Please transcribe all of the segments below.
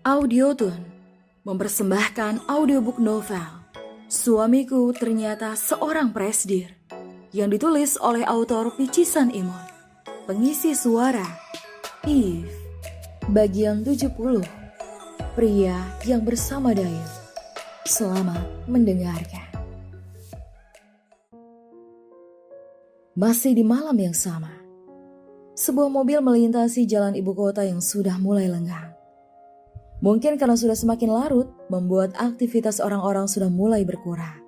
Audiotune mempersembahkan audiobook novel Suamiku Ternyata Seorang Presdir yang ditulis oleh autor Picisan Imon. Pengisi suara Eve. Bagian 70. Pria yang bersama Dayu. Selamat mendengarkan. Masih di malam yang sama, sebuah mobil melintasi jalan ibu kota yang sudah mulai lengang. Mungkin karena sudah semakin larut, membuat aktivitas orang-orang sudah mulai berkurang.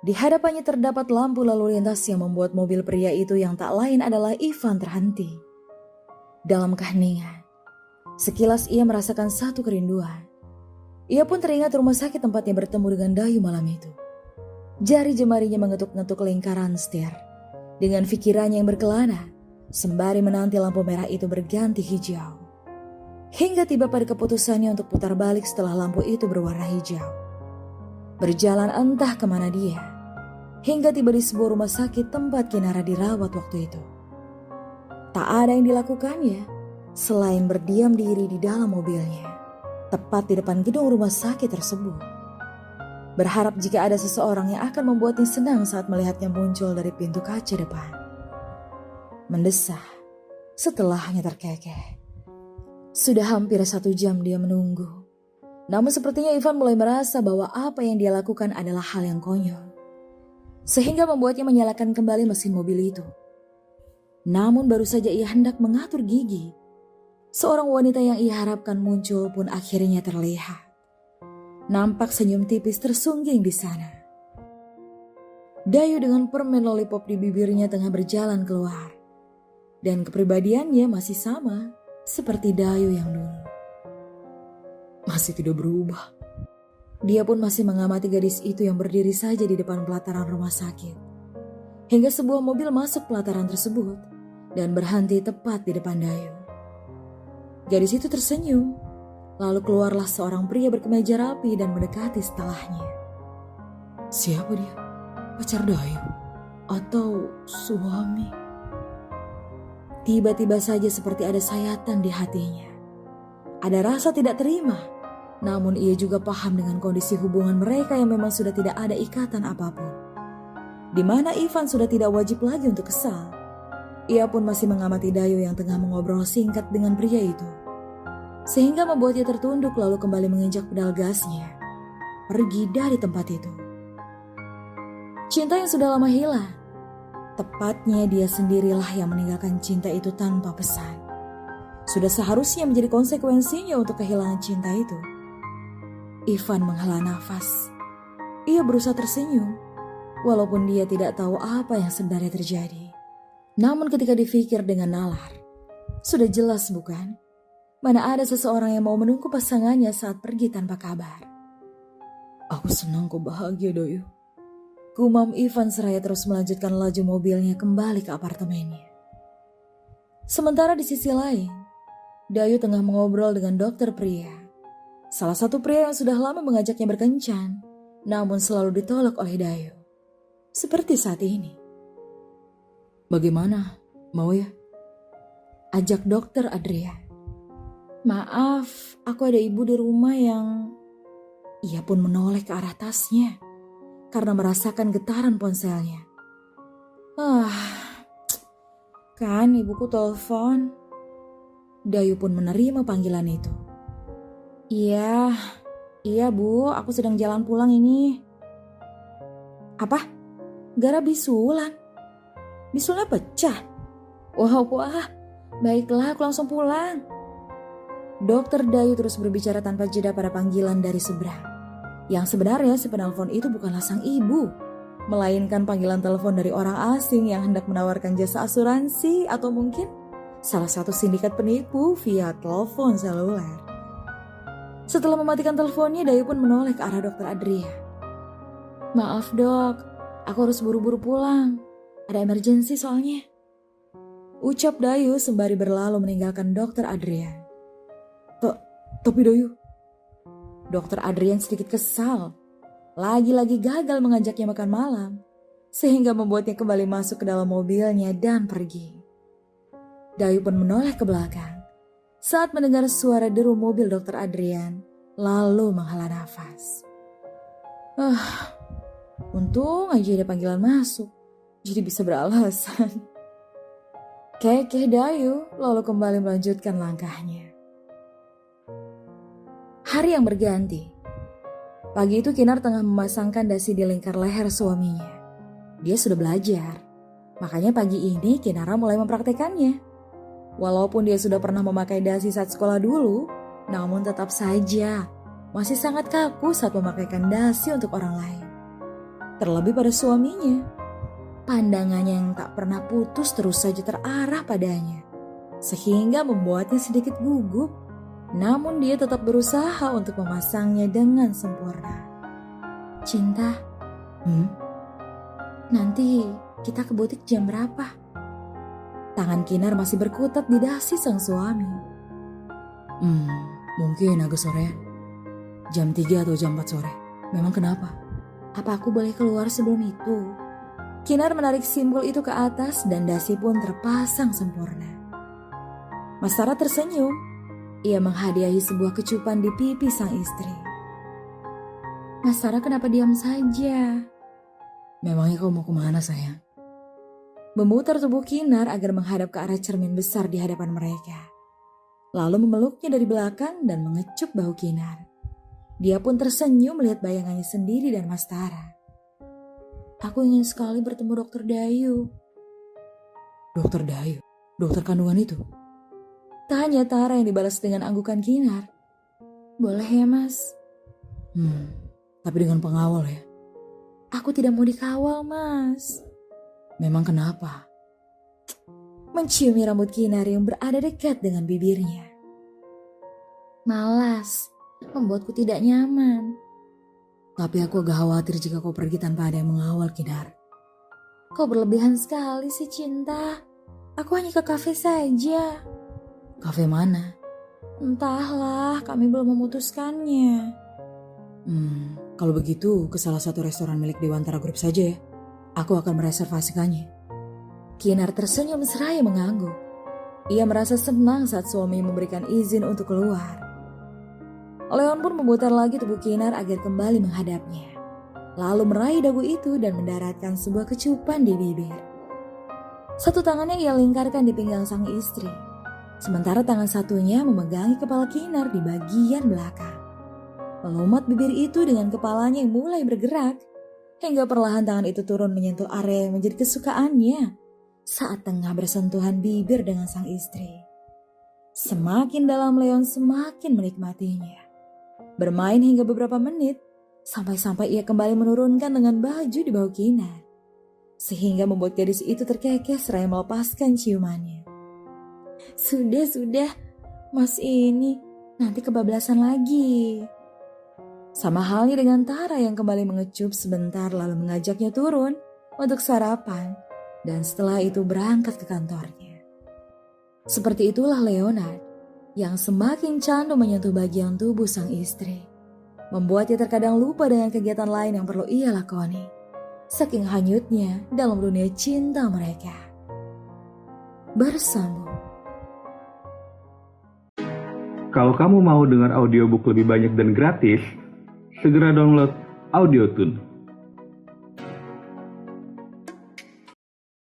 Di hadapannya terdapat lampu lalu lintas yang membuat mobil pria itu yang tak lain adalah Ivan terhenti. Dalam keheningan, sekilas ia merasakan satu kerinduan. Ia pun teringat rumah sakit tempatnya bertemu dengan Dayu malam itu. Jari jemarinya mengetuk-ngetuk lingkaran setir. Dengan pikirannya yang berkelana, sembari menanti lampu merah itu berganti hijau. Hingga tiba pada keputusannya untuk putar balik setelah lampu itu berwarna hijau. Berjalan entah kemana dia, hingga tiba di sebuah rumah sakit tempat Kinara dirawat waktu itu. Tak ada yang dilakukannya, selain berdiam diri di dalam mobilnya, tepat di depan gedung rumah sakit tersebut. Berharap jika ada seseorang yang akan membuatnya senang saat melihatnya muncul dari pintu kaca depan. Mendesah, setelahnya terkekeh. Sudah hampir 1 jam dia menunggu. Namun sepertinya Ivan mulai merasa bahwa apa yang dia lakukan adalah hal yang konyol. Sehingga membuatnya menyalakan kembali mesin mobil itu. Namun baru saja ia hendak mengatur gigi, seorang wanita yang ia harapkan muncul pun akhirnya terlihat. Nampak senyum tipis tersungging di sana. Dayu dengan permen lollipop di bibirnya tengah berjalan keluar. Dan kepribadiannya masih sama seperti Dayu yang dulu. Masih tidak berubah. Dia pun masih mengamati gadis itu yang berdiri saja di depan pelataran rumah sakit. Hingga sebuah mobil masuk pelataran tersebut dan berhenti tepat di depan Dayu. Gadis itu tersenyum, lalu keluarlah seorang pria berkemeja rapi dan mendekati setelahnya. Siapa dia? Pacar Dayu? Atau suami? Tiba-tiba saja seperti ada sayatan di hatinya. Ada rasa tidak terima, namun ia juga paham dengan kondisi hubungan mereka yang memang sudah tidak ada ikatan apapun. Di mana Ivan sudah tidak wajib lagi untuk kesal. Ia pun masih mengamati Dayu yang tengah mengobrol singkat dengan pria itu. Sehingga membuatnya tertunduk lalu kembali menginjak pedal gasnya. Pergi dari tempat itu. Cinta yang sudah lama hilang. Tepatnya dia sendirilah yang meninggalkan cinta itu tanpa pesan. Sudah seharusnya menjadi konsekuensinya untuk kehilangan cinta itu. Ivan menghela nafas. Ia berusaha tersenyum, walaupun dia tidak tahu apa yang sebenarnya terjadi. Namun ketika dipikir dengan nalar, sudah jelas bukan? Mana ada seseorang yang mau menunggu pasangannya saat pergi tanpa kabar. Aku senang kau bahagia, Dayu. Gumam Ivan seraya terus melanjutkan laju mobilnya kembali ke apartemennya. Sementara di sisi lain, Dayu tengah mengobrol dengan dokter pria. Salah satu pria yang sudah lama mengajaknya berkencan, namun selalu ditolak oleh Dayu. Seperti saat ini. Bagaimana? Mau ya? Ajak dokter Adrian. Maaf, aku ada ibu di rumah yang... Ia pun menoleh ke arah tasnya karena merasakan getaran ponselnya. Kan ibuku telepon. Dayu pun menerima panggilan itu. Iya bu, aku sedang jalan pulang ini. Apa? Gara bisulan? Bisulnya pecah? Wah, baiklah aku langsung pulang. Dokter Dayu terus berbicara tanpa jeda pada panggilan dari seberang. Yang sebenarnya si penelpon itu bukanlah sang ibu, melainkan panggilan telepon dari orang asing yang hendak menawarkan jasa asuransi atau mungkin salah satu sindikat penipu via telepon seluler. Setelah mematikan teleponnya, Dayu pun menoleh ke arah dokter Adria. Maaf dok, aku harus buru-buru pulang. Ada emergensi soalnya. Ucap Dayu sembari berlalu meninggalkan dokter Adria. Tapi Dayu. Dokter Adrian sedikit kesal. Lagi-lagi gagal mengajaknya makan malam. Sehingga membuatnya kembali masuk ke dalam mobilnya dan pergi. Dayu pun menoleh ke belakang. saat mendengar suara deru mobil Dr. Adrian, lalu menghela nafas. Untung aja ada panggilan masuk, jadi bisa beralasan. Kekeh Dayu lalu kembali melanjutkan langkahnya. Hari yang berganti. Pagi itu Kinar tengah memasangkan dasi di lingkar leher suaminya. Dia sudah belajar, makanya pagi ini Kinara mulai mempraktekannya. Walaupun dia sudah pernah memakai dasi saat sekolah dulu, namun tetap saja masih sangat kaku saat memakaikan dasi untuk orang lain. Terlebih pada suaminya. Pandangannya yang tak pernah putus terus saja terarah padanya. Sehingga membuatnya sedikit gugup. Namun dia tetap berusaha untuk memasangnya dengan sempurna. Cinta, nanti kita ke butik jam berapa? Tangan Kinar masih berkutat di dasi sang suami. Mungkin agak sore. Jam 3 atau jam 4 sore. Memang kenapa? Apa aku boleh keluar sebelum itu? Kinar menarik simpul itu ke atas dan dasi pun terpasang sempurna. Mas Tara tersenyum. Ia menghadiahi sebuah kecupan di pipi sang istri. Mas Tara kenapa diam saja? Memangnya kau mau kemana sayang? Memutar tubuh Kinar agar menghadap ke arah cermin besar di hadapan mereka. Lalu memeluknya dari belakang dan mengecup bahu Kinar. Dia pun tersenyum melihat bayangannya sendiri dan Mas Tara. Aku ingin sekali bertemu Dokter Dayu. Dokter Dayu? Dokter kandungan itu? Tanya Tara yang dibalas dengan anggukan Kinar. Boleh ya mas? Tapi dengan pengawal ya? Aku tidak mau dikawal mas. Memang kenapa? Menciumi rambut Kinar yang berada dekat dengan bibirnya. Malas, membuatku tidak nyaman. Tapi aku agak khawatir jika kau pergi tanpa ada yang mengawal, Kinar. Kau berlebihan sekali sih cinta. Aku hanya ke kafe saja. Kafe mana? Entahlah, kami belum memutuskannya. Kalau begitu ke salah satu restoran milik Dewantara Group saja ya. Aku akan mereservasikannya. Kinar tersenyum seraya mengangguk. Ia merasa senang saat suami memberikan izin untuk keluar. Leon pun memutar lagi tubuh Kinar agar kembali menghadapnya. Lalu meraih dagu itu dan mendaratkan sebuah kecupan di bibir. Satu tangannya ia lingkarkan di pinggang sang istri. Sementara tangan satunya memegangi kepala Kinar di bagian belakang. Melumat bibir itu dengan kepalanya yang mulai bergerak. Hingga perlahan tangan itu turun menyentuh area yang menjadi kesukaannya. Saat tengah bersentuhan bibir dengan sang istri. Semakin dalam Leon semakin menikmatinya. Bermain hingga beberapa menit, sampai-sampai ia kembali menurunkan dengan baju di bahu Kinar. Sehingga membuat gadis itu terkekeh seraya melepaskan ciumannya. Sudah, mas ini nanti kebablasan lagi. Sama halnya dengan Tara yang kembali mengecup sebentar lalu mengajaknya turun untuk sarapan. Dan setelah itu berangkat ke kantornya. Seperti itulah Leonard yang semakin candu menyentuh bagian tubuh sang istri. Membuatnya terkadang lupa dengan kegiatan lain yang perlu ia lakoni. Saking hanyutnya dalam dunia cinta mereka. Bersambung. Kalau kamu mau dengar audiobook lebih banyak dan gratis, segera download Audiotune.